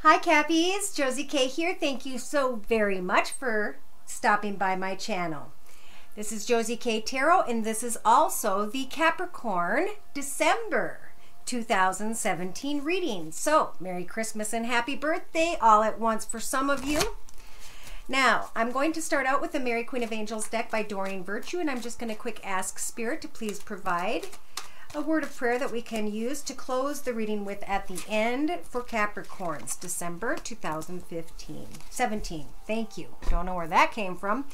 Hi Cappies, Josie K here. Thank you so very much for stopping by my channel. This is Josie K Tarot, and this is also the Capricorn December 2017 reading. So, Merry Christmas and Happy Birthday all at once for some of you. Now, I'm going to start out with the Mary Queen of Angels deck by Doreen Virtue, and I'm just going to quick ask Spirit to please provide a word of prayer that we can use to close the reading with at the end for Capricorns, December 2017. Thank you. Don't know where that came from.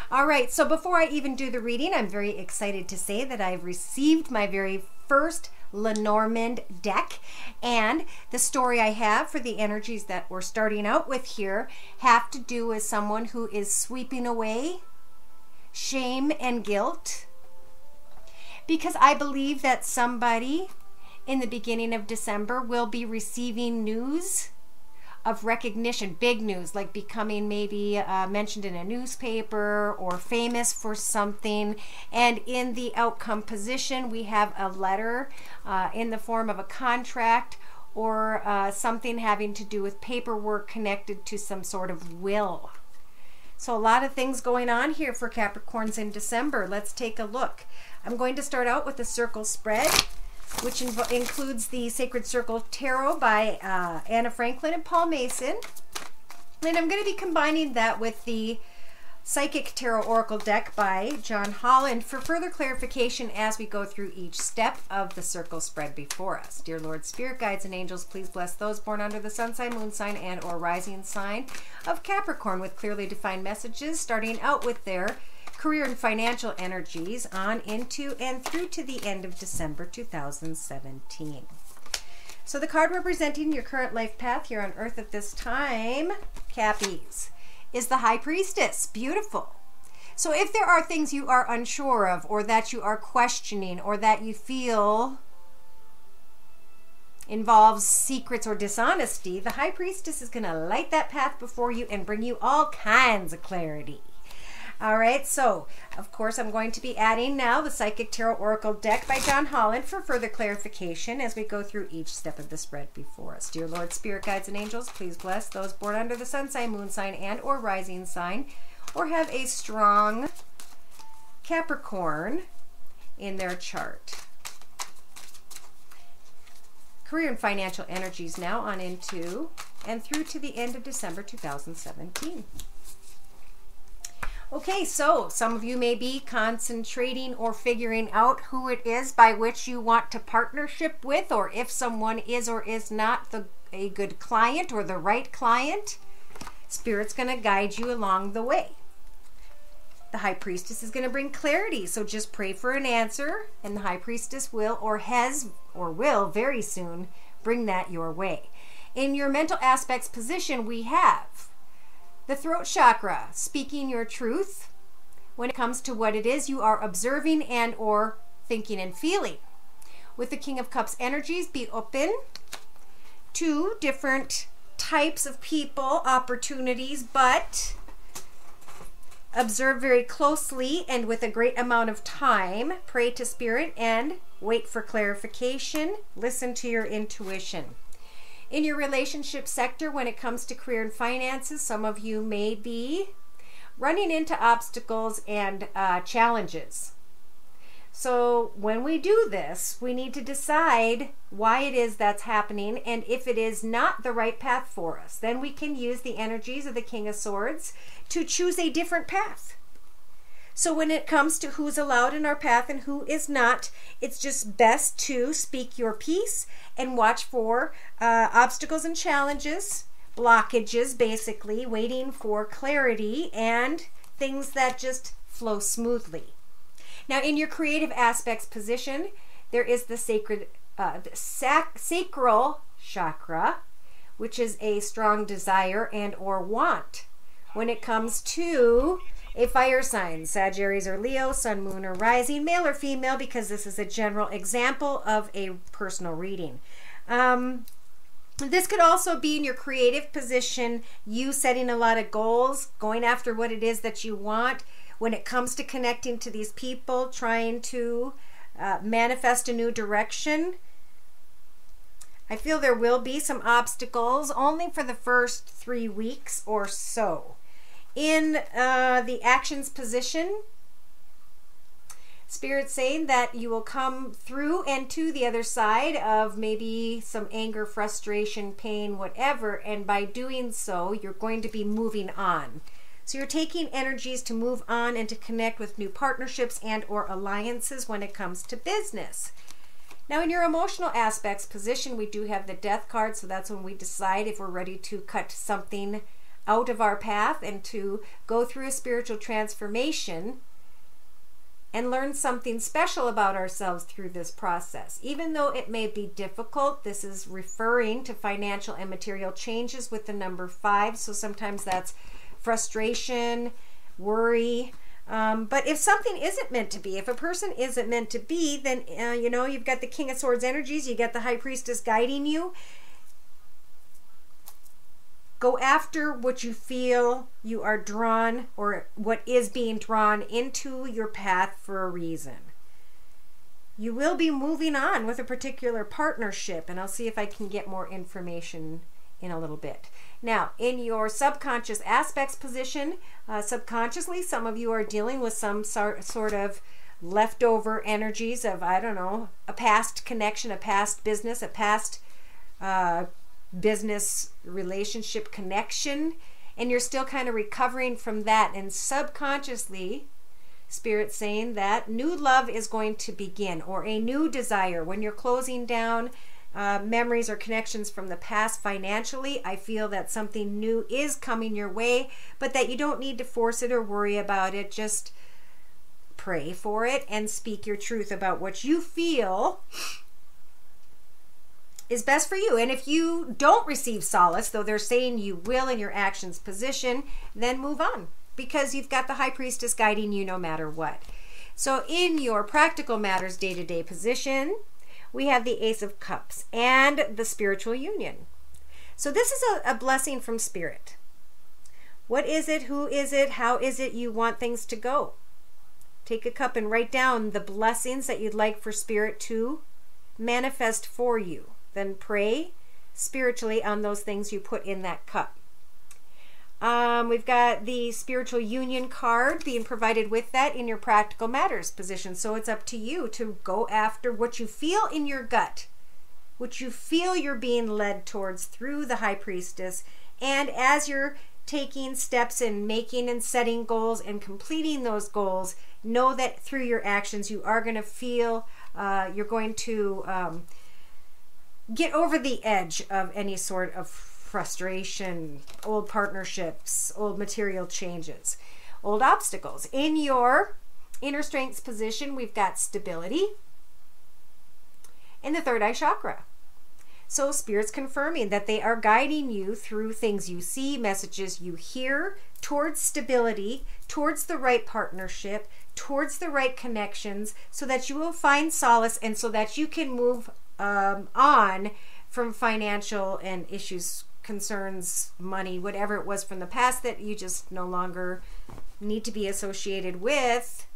All right, so before I even do the reading, I'm very excited to say that I've received my very first Lenormand deck, and the story I have for the energies that we're starting out with here have to do with someone who is sweeping away shame and guilt, because I believe that somebody in the beginning of December will be receiving news of recognition, big news, like becoming maybe mentioned in a newspaper or famous for something. And in the outcome position, we have a letter in the form of a contract or something having to do with paperwork connected to some sort of will. So a lot of things going on here for Capricorns in December. Let's take a look. I'm going to start out with the circle spread, which includes the Sacred Circle Tarot by Anna Franklin and Paul Mason. And I'm going to be combining that with the Psychic Tarot Oracle deck by John Holland for further clarification as we go through each step of the circle spread before us. Dear Lord, Spirit, Guides, and Angels, please bless those born under the sun sign, moon sign, and or rising sign of Capricorn with clearly defined messages, starting out with their career and financial energies on into and through to the end of December 2017. So the card representing your current life path here on Earth at this time, Cappies, is the High Priestess. Beautiful. So if there are things you are unsure of, or that you are questioning, or that you feel involves secrets or dishonesty, the High Priestess is going to light that path before you and bring you all kinds of clarity. All right, so of course I'm going to be adding now the Psychic Tarot Oracle deck by John Holland for further clarification as we go through each step of the spread before us. Dear Lord, Spirit, Guides, and Angels, please bless those born under the sun sign, moon sign, and or rising sign, or have a strong Capricorn in their chart. Career and financial energies now on into and through to the end of December 2017. Okay, so some of you may be concentrating or figuring out who it is by which you want to partnership with, or if someone is or is not a good client or the right client. Spirit's going to guide you along the way. The High Priestess is going to bring clarity, so just pray for an answer, and the High Priestess will or has or will very soon bring that your way. In your mental aspects position, we have the throat chakra, speaking your truth when it comes to what it is you are observing and or thinking and feeling. With the King of Cups energies, be open to different types of people, opportunities, but observe very closely and with a great amount of time. Pray to Spirit and wait for clarification. Listen to your intuition. In your relationship sector, when it comes to career and finances, some of you may be running into obstacles and challenges. So when we do this, we need to decide why it is that's happening, and if it is not the right path for us, then we can use the energies of the King of Swords to choose a different path. So when it comes to who's allowed in our path and who is not, it's just best to speak your piece and watch for obstacles and challenges, blockages basically, waiting for clarity and things that just flow smoothly. Now in your creative aspects position, there is the sacral chakra, which is a strong desire and or want. When it comes to a fire sign, Sagittarius or Leo, sun, moon, or rising, male or female, because this is a general example of a personal reading. This could also be in your creative position, you setting a lot of goals, going after what it is that you want. When it comes to connecting to these people, trying to manifest a new direction, I feel there will be some obstacles only for the first 3 weeks or so. In the actions position, Spirit's saying that you will come through and to the other side of maybe some anger, frustration, pain, whatever, and by doing so, you're going to be moving on. So you're taking energies to move on and to connect with new partnerships and or alliances when it comes to business. Now in your emotional aspects position, we do have the Death card, so that's when we decide if we're ready to cut something out of our path and to go through a spiritual transformation and learn something special about ourselves through this process. Even though it may be difficult, this is referring to financial and material changes with the number 5, so sometimes that's frustration, worry. But if something isn't meant to be, if a person isn't meant to be, then, you know, you've got the King of Swords energies, you got the High Priestess guiding you. Go after what you feel you are drawn, or what is being drawn into your path for a reason. You will be moving on with a particular partnership, and I'll see if I can get more information in a little bit. Now, in your subconscious aspects position, subconsciously, some of you are dealing with some sort of leftover energies of, I don't know, a past connection, a past business, a past business relationship connection, and you're still kind of recovering from that. And subconsciously, Spirit's saying that new love is going to begin, or a new desire. When you're closing down memories or connections from the past financially, I feel that something new is coming your way, but that you don't need to force it or worry about it. Just pray for it and speak your truth about what you feel is best for you. And if you don't receive solace, though they're saying you will in your actions position, then move on, because you've got the High Priestess guiding you no matter what. So in your practical matters day-to-day position, we have the Ace of Cups and the spiritual union. So this is a blessing from Spirit. What is it? Who is it? How is it you want things to go? Take a cup and write down the blessings that you'd like for Spirit to manifest for you. Then pray spiritually on those things you put in that cup. We've got the spiritual union card being provided with that in your practical matters position. So it's up to you to go after what you feel in your gut, what you feel you're being led towards through the High Priestess. And as you're taking steps and making and setting goals and completing those goals, know that through your actions you are going to feel you're going to get over the edge of any sort of frustration, old partnerships, old material changes, old obstacles. In your inner strengths position, we've got stability and the third eye chakra. So Spirit's confirming that they are guiding you through things you see, messages you hear, towards stability, towards the right partnership, towards the right connections, so that you will find solace and so that you can move on from financial and issues, concerns, money, whatever it was from the past that you just no longer need to be associated with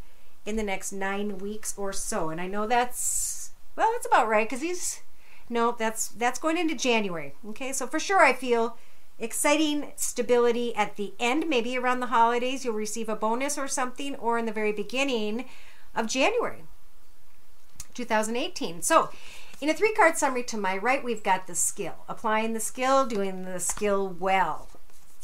in the next 9 weeks or so. And I know that's, well, that's about right, because that's going into January. Okay, so for sure I feel exciting stability at the end, maybe around the holidays you'll receive a bonus or something, or in the very beginning of January 2018. So in a 3-card summary to my right, we've got the skill. Applying the skill, doing the skill well.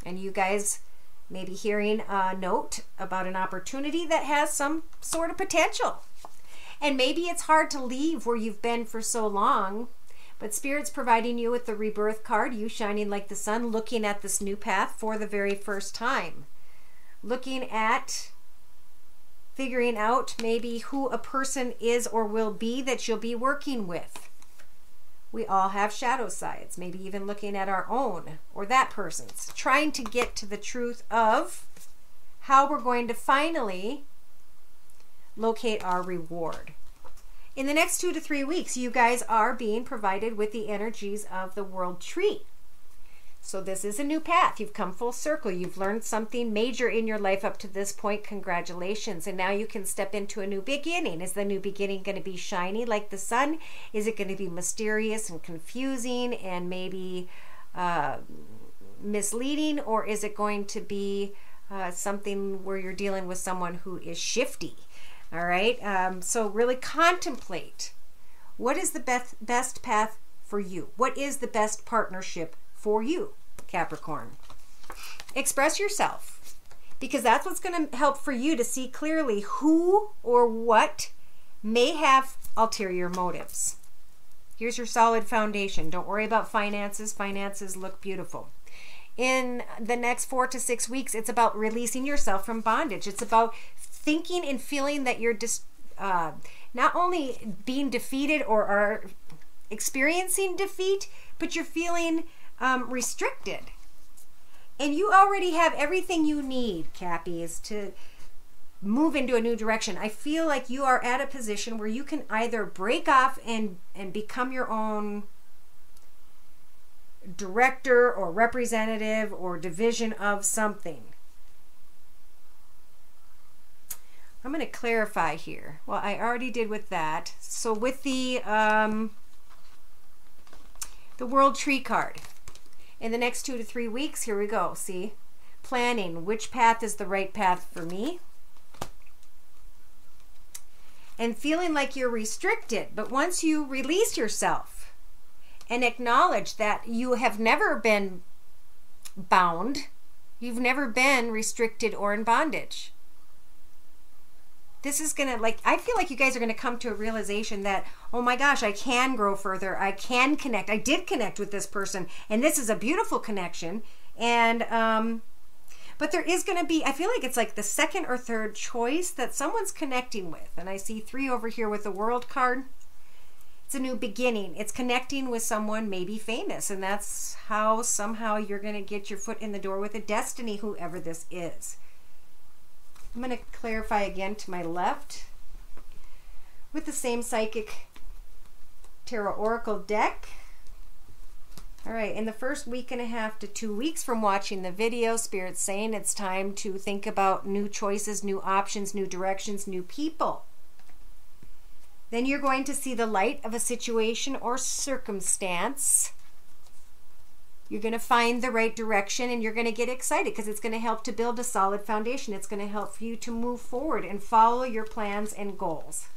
And you guys may be hearing a note about an opportunity that has some sort of potential. And maybe it's hard to leave where you've been for so long, but Spirit's providing you with the rebirth card, you shining like the sun, looking at this new path for the very first time. Looking at figuring out maybe who a person is or will be that you'll be working with. We all have shadow sides, maybe even looking at our own or that person's, trying to get to the truth of how we're going to finally locate our reward. In the next 2 to 3 weeks, you guys are being provided with the energies of the World Tree. So this is a new path. You've come full circle. You've learned something major in your life up to this point. Congratulations. And now you can step into a new beginning. Is the new beginning going to be shiny like the sun? Is it going to be mysterious and confusing and maybe misleading? Or is it going to be something where you're dealing with someone who is shifty? All right. So really contemplate, what is the best path for you? What is the best partnership for you, Capricorn? Express yourself, because that's what's going to help for you to see clearly who or what may have ulterior motives. Here's your solid foundation. Don't worry about finances. Finances look beautiful. In the next 4 to 6 weeks, it's about releasing yourself from bondage. It's about thinking and feeling that you're just not only being defeated or are experiencing defeat, but you're feeling restricted. And you already have everything you need, Cappies, to move into a new direction. I feel like you are at a position where you can either break off and become your own director or representative or division of something. I'm going to clarify here. Well, I already did with that. So with the World Tree card, in the next 2 to 3 weeks, here we go. See, planning which path is the right path for me, and feeling like you're restricted. But once you release yourself and acknowledge that you have never been bound, you've never been restricted or in bondage, this is going to, like, I feel like you guys are going to come to a realization that, oh my gosh, I can grow further. I can connect. I did connect with this person, and this is a beautiful connection. And, but there is going to be, I feel like it's like the second or third choice that someone's connecting with. And I see 3 over here with the World card. It's a new beginning. It's connecting with someone maybe famous. And that's how somehow you're going to get your foot in the door with a destiny, whoever this is. I'm going to clarify again to my left with the same Psychic Tarot Oracle deck. All right, in the first week and a half to 2 weeks from watching the video, Spirit's saying it's time to think about new choices, new options, new directions, new people. Then you're going to see the light of a situation or circumstance. You're going to find the right direction, and you're going to get excited because it's going to help to build a solid foundation. It's going to help for you to move forward and follow your plans and goals.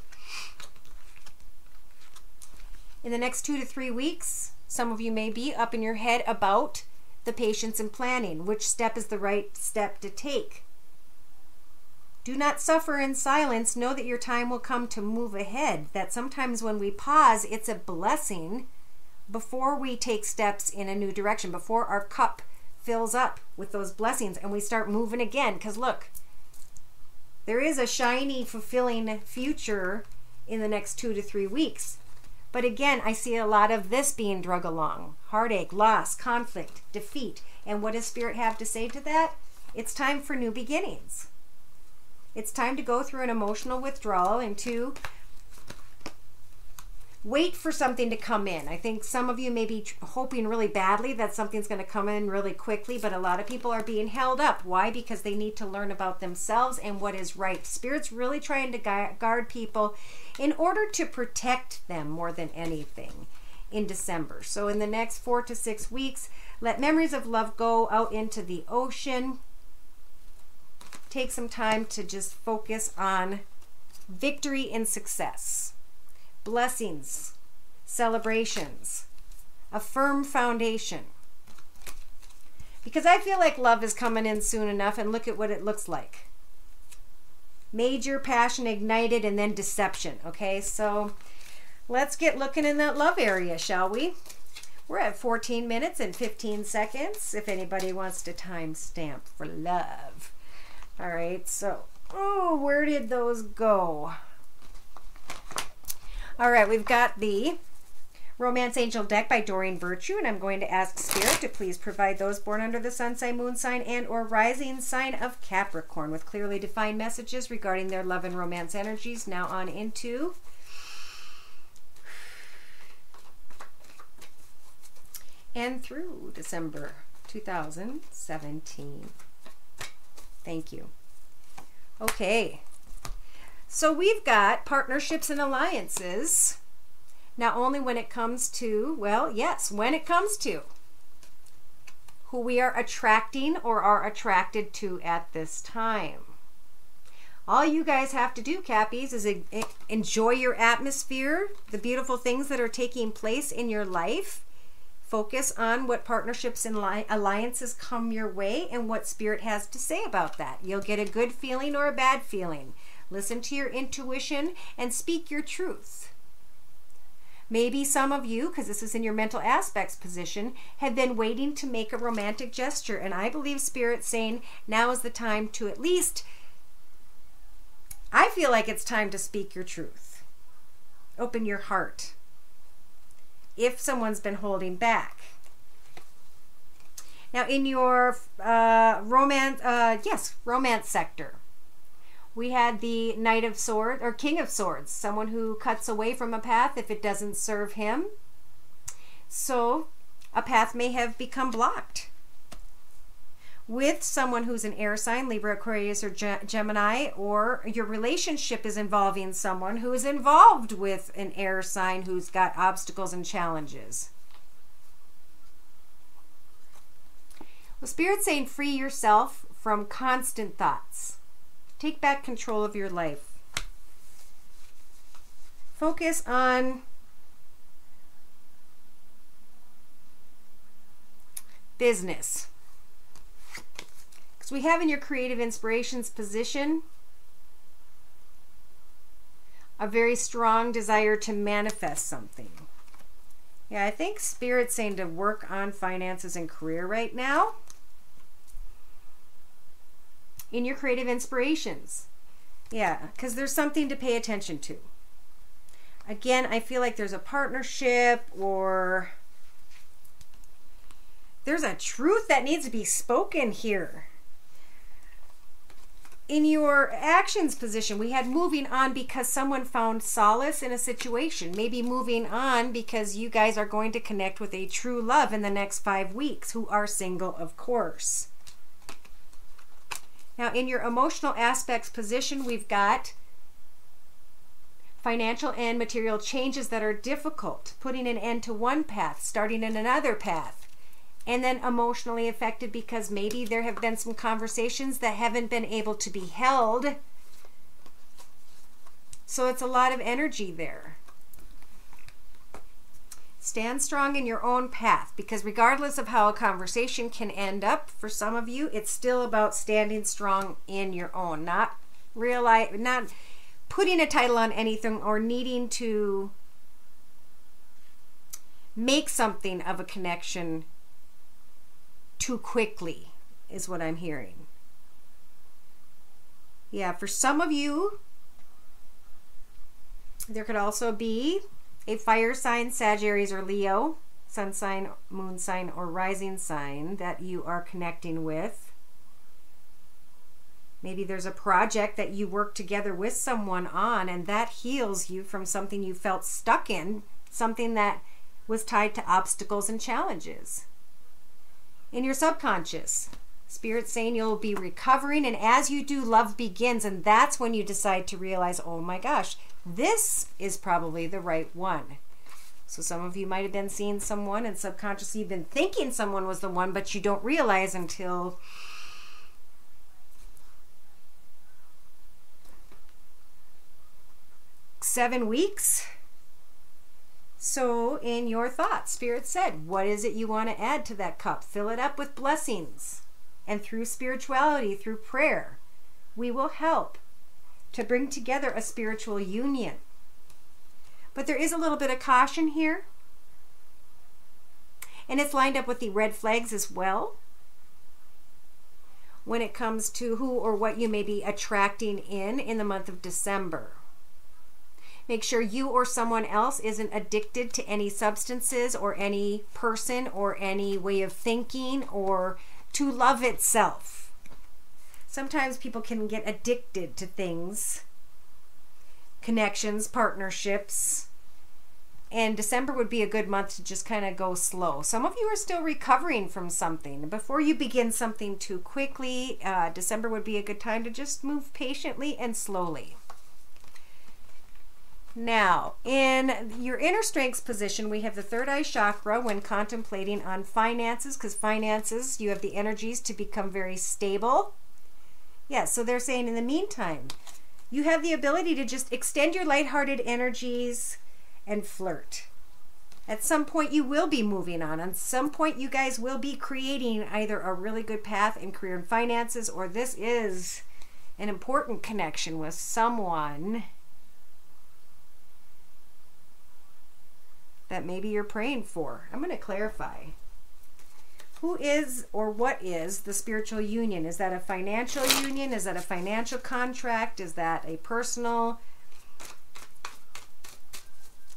In the next 2 to 3 weeks, some of you may be up in your head about the patience and planning. Which step is the right step to take? Do not suffer in silence. Know that your time will come to move ahead. That sometimes when we pause, it's a blessing before we take steps in a new direction, before our cup fills up with those blessings and we start moving again. Because look, there is a shiny, fulfilling future in the next 2 to 3 weeks. But again, I see a lot of this being drug along. Heartache, loss, conflict, defeat. And what does Spirit have to say to that? It's time for new beginnings. It's time to go through an emotional withdrawal and to wait for something to come in. I think some of you may be hoping really badly that something's going to come in really quickly, but a lot of people are being held up. Why? Because they need to learn about themselves and what is right. Spirit's really trying to guard people in order to protect them more than anything in December. So in the next 4 to 6 weeks, let memories of love go out into the ocean. Take some time to just focus on victory and success. Blessings, celebrations, a firm foundation. Because I feel like love is coming in soon enough, and look at what it looks like. Major passion ignited and then deception. Okay, so let's get looking in that love area, shall we? We're at 14 minutes and 15 seconds if anybody wants to time stamp for love. All right, so, oh, where did those go? All right, we've got the Romance Angel deck by Doreen Virtue, and I'm going to ask Spirit to please provide those born under the sun sign, moon sign, and or rising sign of Capricorn with clearly defined messages regarding their love and romance energies now on into and through December 2017. Thank you. Okay. So we've got partnerships and alliances. Not only when it comes to, well, yes, when it comes to who we are attracting or are attracted to at this time. All you guys have to do, Cappies, is enjoy your atmosphere, the beautiful things that are taking place in your life. Focus on what partnerships and alliances come your way and what Spirit has to say about that. You'll get a good feeling or a bad feeling. Listen to your intuition and speak your truth. Maybe some of you, because this is in your mental aspects position, have been waiting to make a romantic gesture. And I believe Spirit's saying now is the time to at least, I feel like it's time to speak your truth. Open your heart. If someone's been holding back. Now in your romance sector, we had the Knight of Swords, or King of Swords, someone who cuts away from a path if it doesn't serve him. So a path may have become blocked. With someone who's an air sign, Libra, Aquarius, or Gemini, or your relationship is involving someone who is involved with an air sign who's got obstacles and challenges. Well, Spirit's saying free yourself from constant thoughts. Take back control of your life. Focus on business. Because we have in your creative inspirations position a very strong desire to manifest something. Yeah, I think Spirit's saying to work on finances and career right now. In your creative inspirations. Yeah, because there's something to pay attention to. Again, I feel like there's a partnership or there's a truth that needs to be spoken here. In your actions position, we had moving on because someone found solace in a situation. Maybe moving on because you guys are going to connect with a true love in the next 5 weeks who are single, of course. Now, in your emotional aspects position, we've got financial and material changes that are difficult, putting an end to one path, starting in another path, and then emotionally affected because maybe there have been some conversations that haven't been able to be held. So it's a lot of energy there. Stand strong in your own path, because regardless of how a conversation can end up, for some of you, it's still about standing strong in your own, not putting a title on anything or needing to make something of a connection too quickly, is what I'm hearing. Yeah, for some of you, there could also be a fire sign, Sagittarius or Leo, sun sign, moon sign, or rising sign that you are connecting with. Maybe there's a project that you work together with someone on, and that heals you from something you felt stuck in, something that was tied to obstacles and challenges. In your subconscious, Spirit's saying you'll be recovering, and as you do, love begins, and that's when you decide to realize, oh my gosh, this is probably the right one. So some of you might have been seeing someone and subconsciously you've been thinking someone was the one, but you don't realize until seven weeks. So in your thoughts, Spirit said, what is it you want to add to that cup? Fill it up with blessings. And through spirituality, through prayer, we will help to bring together a spiritual union. But there is a little bit of caution here. And it's lined up with the red flags as well. When it comes to who or what you may be attracting in the month of December. Make sure you or someone else isn't addicted to any substances or any person or any way of thinking or to love itself. Sometimes people can get addicted to things, connections, partnerships, And December would be a good month to just kind of go slow. Some of you are still recovering from something. Before you begin something too quickly, December would be a good time to just move patiently and slowly. Now, in your inner strengths position, we have the third eye chakra when contemplating on finances, because finances, you have the energies to become very stable. Yeah, so they're saying in the meantime, you have the ability to just extend your lighthearted energies and flirt. At some point, you will be moving on. At some point, you guys will be creating either a really good path in career and finances, or this is an important connection with someone that maybe you're praying for. I'm going to clarify. Who is or what is the spiritual union? Is that a financial union? Is that a financial contract? Is that a personal?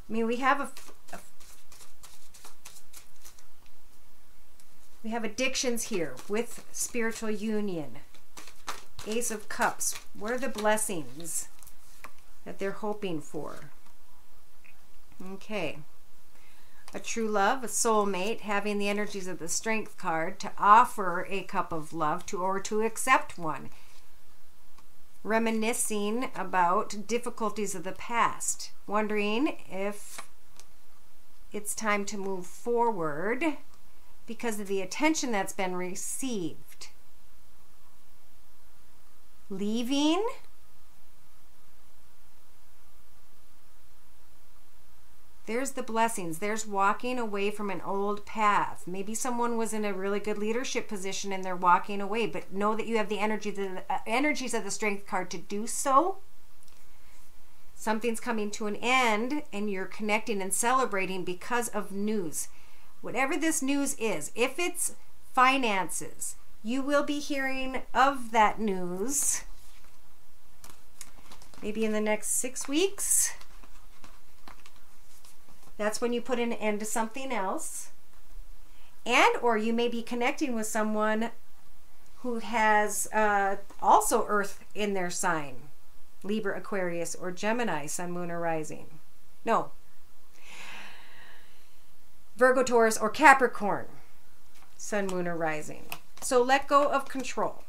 I mean, we have we have addictions here with spiritual union. Ace of Cups. What are the blessings that they're hoping for? Okay. A true love, a soulmate, having the energies of the Strength card to offer a cup of love to or to accept one. Reminiscing about difficulties of the past. Wondering if it's time to move forward because of the attention that's been received. Leaving. There's the blessings. There's walking away from an old path. Maybe someone was in a really good leadership position and they're walking away, but know that you have the energies of the Strength card to do so. Something's coming to an end and you're connecting and celebrating because of news. Whatever this news is, if it's finances, you will be hearing of that news maybe in the next 6 weeks. That's when you put an end to something else. And or you may be connecting with someone who has also Earth in their sign. Libra, Aquarius, or Gemini, Sun, Moon, or Rising. No. Virgo, Taurus, or Capricorn, Sun, Moon, or Rising. So let go of control.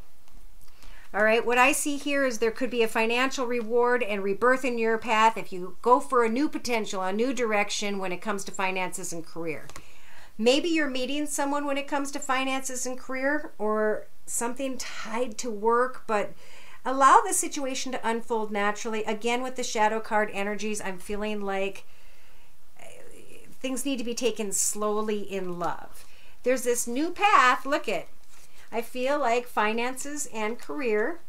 All right, what I see here is there could be a financial reward and rebirth in your path if you go for a new potential, a new direction when it comes to finances and career. Maybe you're meeting someone when it comes to finances and career, or something tied to work, but allow the situation to unfold naturally. Again, with the shadow card energies, I'm feeling like things need to be taken slowly in love. There's this new path. Look at, I feel like finances and career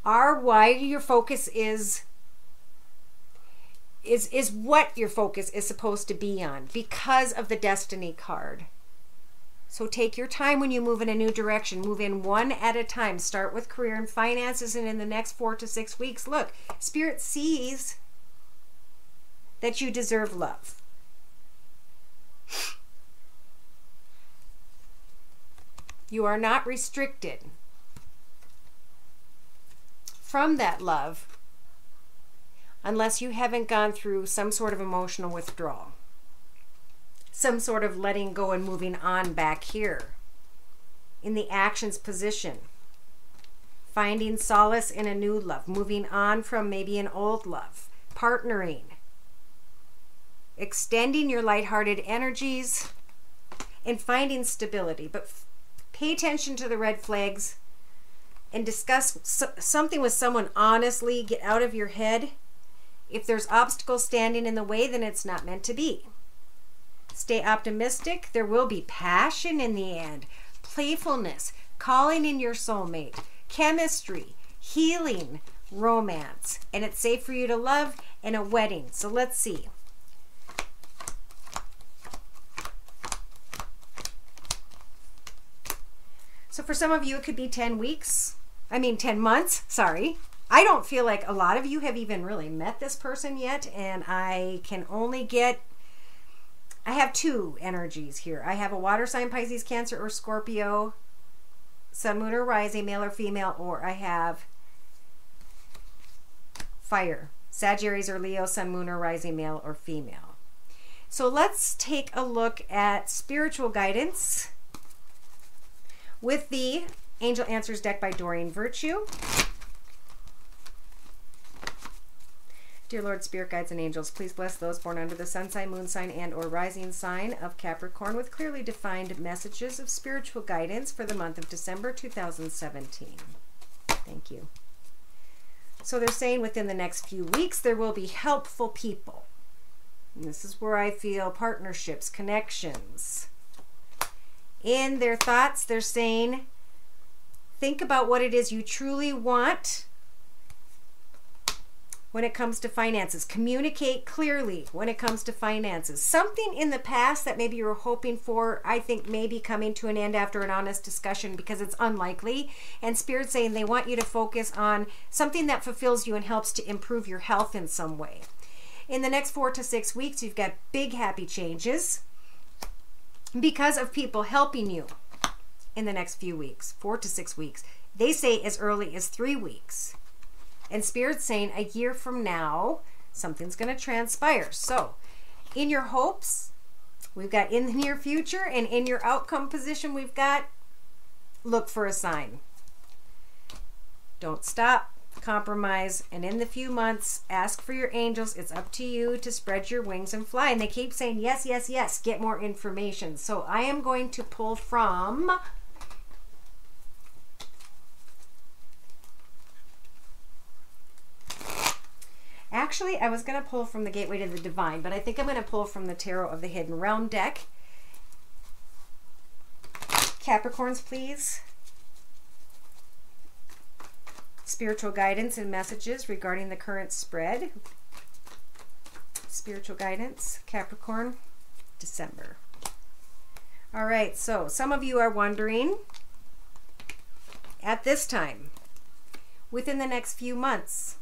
are why your focus is what your focus is supposed to be on because of the Destiny card. So take your time when you move in a new direction. Move in one at a time. Start with career and finances, and in the next 4 to 6 weeks, look, Spirit sees that you deserve love. You are not restricted from that love unless you haven't gone through some sort of emotional withdrawal, some sort of letting go and moving on back here in the actions position, finding solace in a new love, moving on from maybe an old love, partnering, extending your lighthearted energies, and finding stability. But pay attention to the red flags and discuss something with someone honestly. Get out of your head. If there's obstacles standing in the way, then it's not meant to be. Stay optimistic. There will be passion in the end, playfulness, calling in your soulmate, chemistry, healing, romance, and it's safe for you to love, and a wedding. So let's see. So for some of you, it could be 10 months, sorry. I don't feel like a lot of you have even really met this person yet, and I can only get, I have 2 energies here. I have a water sign, Pisces, Cancer, or Scorpio, Sun, Moon, or Rising, male or female, or I have fire, Sagittarius or Leo, Sun, Moon, or Rising, male or female. So let's take a look at spiritual guidance with the Angel Answers deck by Doreen Virtue. Dear Lord, Spirit Guides and Angels, please bless those born under the sun sign, moon sign, and or rising sign of Capricorn with clearly defined messages of spiritual guidance for the month of December 2017. Thank you. So they're saying within the next few weeks there will be helpful people. And this is where I feel partnerships, connections. In their thoughts, they're saying, think about what it is you truly want when it comes to finances. Communicate clearly when it comes to finances. Something in the past that maybe you were hoping for, I think maybe coming to an end after an honest discussion, because it's unlikely. And Spirit's saying they want you to focus on something that fulfills you and helps to improve your health in some way. In the next 4 to 6 weeks, you've got big happy changes because of people helping you in the next few weeks, 4 to 6 weeks. They say as early as 3 weeks. And Spirit's saying a year from now, something's going to transpire. So in your hopes, we've got in the near future, and in your outcome position, we've got look for a sign. Don't stop, compromise, and in the few months, ask for your angels. It's up to you to spread your wings and fly. And they keep saying, yes, yes, yes, get more information. So I am going to pull from actually, I was going to pull from the Gateway to the Divine, but I think I'm going to pull from the Tarot of the Hidden Realm deck. Capricorns, please. Spiritual guidance and messages regarding the current spread. Spiritual guidance, Capricorn, December. All right, so some of you are wondering, at this time, within the next few months,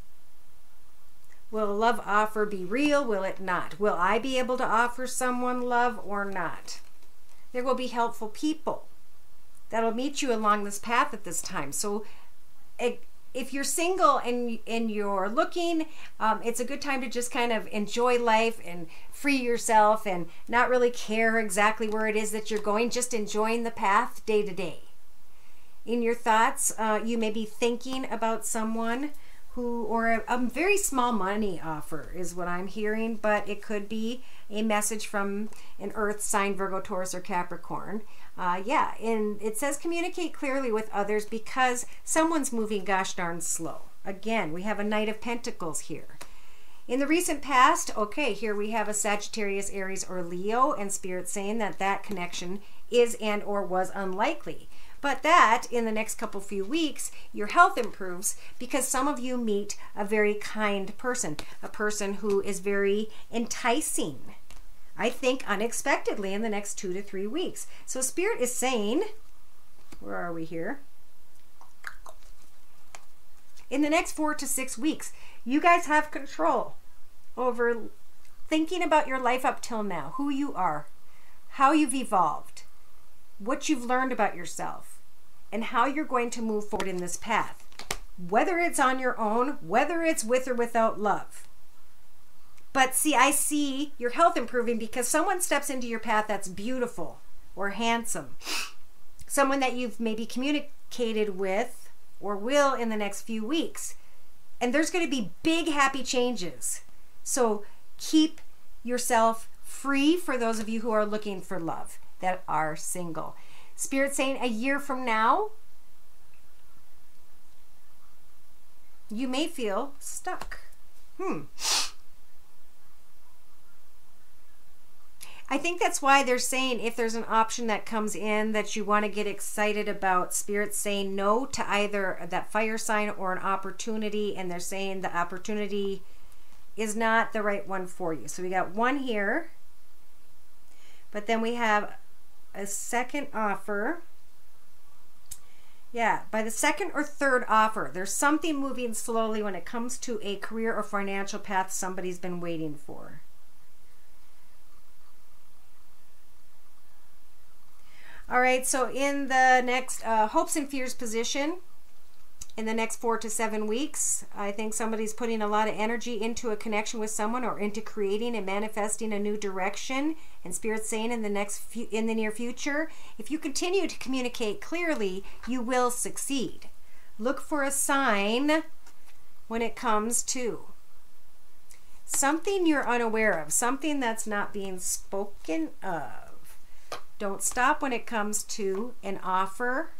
will a love offer be real? Will it not? Will I be able to offer someone love or not? There will be helpful people that'll meet you along this path at this time. So if you're single and you're looking, it's a good time to just kind of enjoy life and free yourself and not really care exactly where it is that you're going, just enjoying the path day to day. In your thoughts, you may be thinking about someone who, or a very small money offer is what I'm hearing, but it could be a message from an earth sign, Virgo, Taurus, or Capricorn. Yeah, and it says communicate clearly with others because someone's moving gosh darn slow. Again, we have a Knight of Pentacles here. In the recent past, okay, here we have a Sagittarius, Aries, or Leo, and Spirit saying that that connection is and or was unlikely. But that, in the next couple few weeks, your health improves because some of you meet a very kind person, a person who is very enticing, I think unexpectedly in the next 2 to 3 weeks. So Spirit is saying, where are we here? In the next 4 to 6 weeks, you guys have control over thinking about your life up till now, who you are, how you've evolved, what you've learned about yourself, and how you're going to move forward in this path. Whether it's on your own, whether it's with or without love. But see, I see your health improving because someone steps into your path that's beautiful or handsome. Someone that you've maybe communicated with or will in the next few weeks. And there's going to be big happy changes. So keep yourself free for those of you who are looking for love, that are single. Spirit saying a year from now, you may feel stuck. I think that's why they're saying if there's an option that comes in that you want to get excited about, Spirit saying no to either that fire sign or an opportunity, and they're saying the opportunity is not the right one for you. So we got one here, but then we have a second offer. Yeah, by the second or third offer, there's something moving slowly when it comes to a career or financial path somebody's been waiting for. All right, so in the next hopes and fears position, in the next 4 to 7 weeks. I think somebody's putting a lot of energy into a connection with someone or into creating and manifesting a new direction. And Spirit's saying in the near future, if you continue to communicate clearly, you will succeed. Look for a sign when it comes to something you're unaware of, something that's not being spoken of. Don't stop when it comes to an offer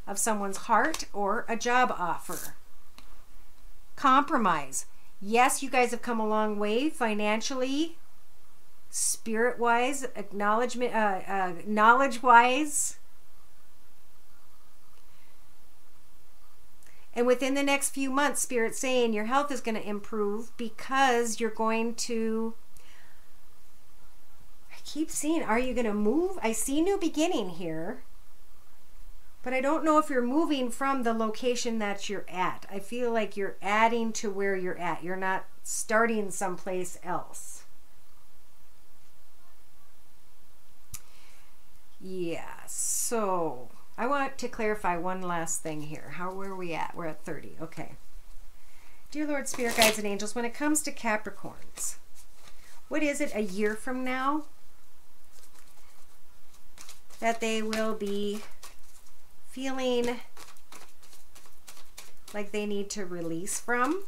of someone's heart or a job offer. Compromise. Yes, you guys have come a long way financially, spirit-wise, knowledge-wise. And within the next few months, Spirit's saying your health is going to improve because you're going to, I keep seeing, are you going to move? I see new beginning here. But I don't know if you're moving from the location that you're at. I feel like you're adding to where you're at. You're not starting someplace else. Yeah, so I want to clarify one last thing here. Where are we at? We're at 30. Okay. Dear Lord, Spirit, Guides, and Angels, when it comes to Capricorns, what is it a year from now that they will be feeling like they need to release from?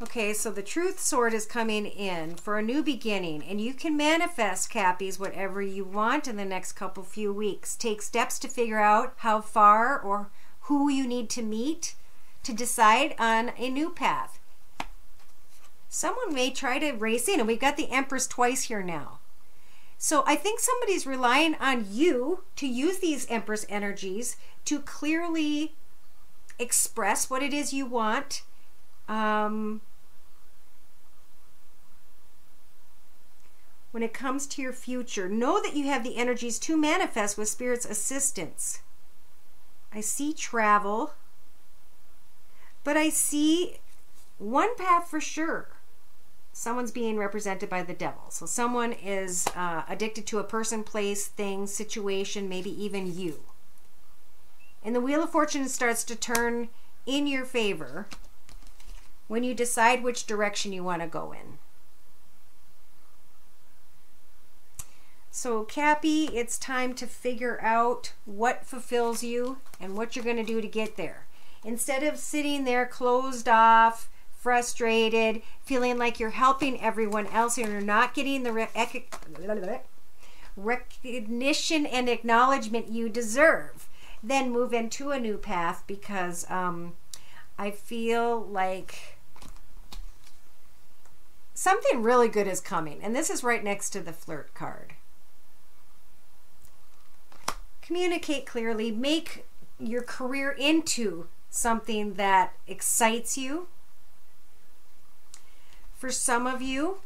Okay, so the Truth sword is coming in for a new beginning, and you can manifest, Cappies, whatever you want in the next few weeks. Take steps to figure out how far or who you need to meet to decide on a new path. Someone may try to race in, and we've got the Empress twice here now. So I think somebody's relying on you to use these Empress energies to clearly express what it is you want. When it comes to your future, know that you have the energies to manifest with Spirit's assistance. I see travel, but I see one path for sure. Someone's being represented by the devil. So someone is addicted to a person, place, thing, situation, maybe even you. And the Wheel of Fortune starts to turn in your favor when you decide which direction you want to go in. So Cappy, it's time to figure out what fulfills you and what you're going to do to get there. Instead of sitting there closed off, frustrated, feeling like you're helping everyone else and you're not getting the recognition and acknowledgement you deserve, then move into a new path, because I feel like something really good is coming. And this is right next to the Flirt card. Communicate clearly. Make your career into something that excites you. For some of you,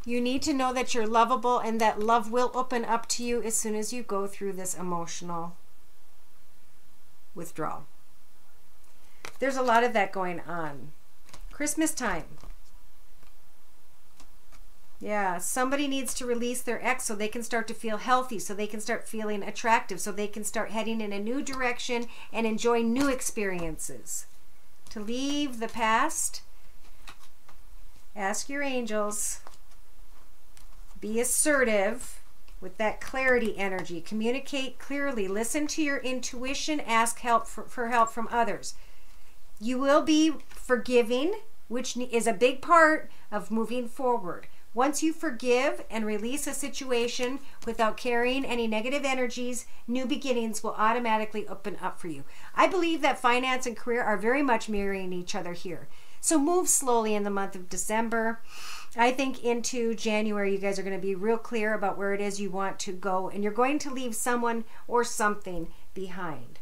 you need to know that you're lovable and that love will open up to you as soon as you go through this emotional withdrawal. There's a lot of that going on. Christmas time. Yeah, somebody needs to release their ex so they can start to feel healthy, so they can start feeling attractive, so they can start heading in a new direction and enjoy new experiences. To leave the past, ask your angels. Be assertive with that clarity energy. Communicate clearly. Listen to your intuition. Ask help for help from others. You will be forgiving, which is a big part of moving forward. Once you forgive and release a situation without carrying any negative energies, new beginnings will automatically open up for you. I believe that finance and career are very much mirroring each other here. So move slowly in the month of December. I think into January, you guys are going to be real clear about where it is you want to go, and you're going to leave someone or something behind.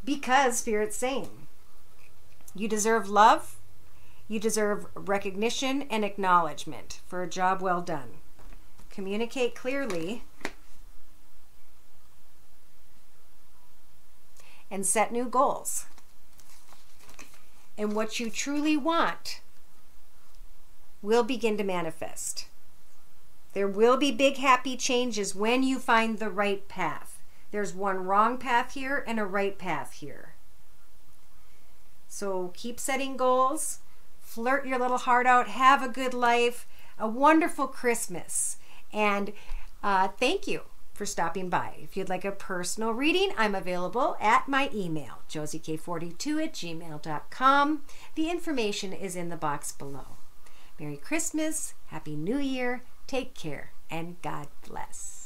Because Spirit's saying, you deserve love. You deserve recognition and acknowledgement for a job well done. Communicate clearly and set new goals. And what you truly want will begin to manifest. There will be big happy changes when you find the right path. There's one wrong path here and a right path here. So keep setting goals, flirt your little heart out, have a good life, a wonderful Christmas, and thank you for stopping by. If you'd like a personal reading, I'm available at my email, josiek42@gmail.com. The information is in the box below. Merry Christmas, Happy New Year, take care, and God bless.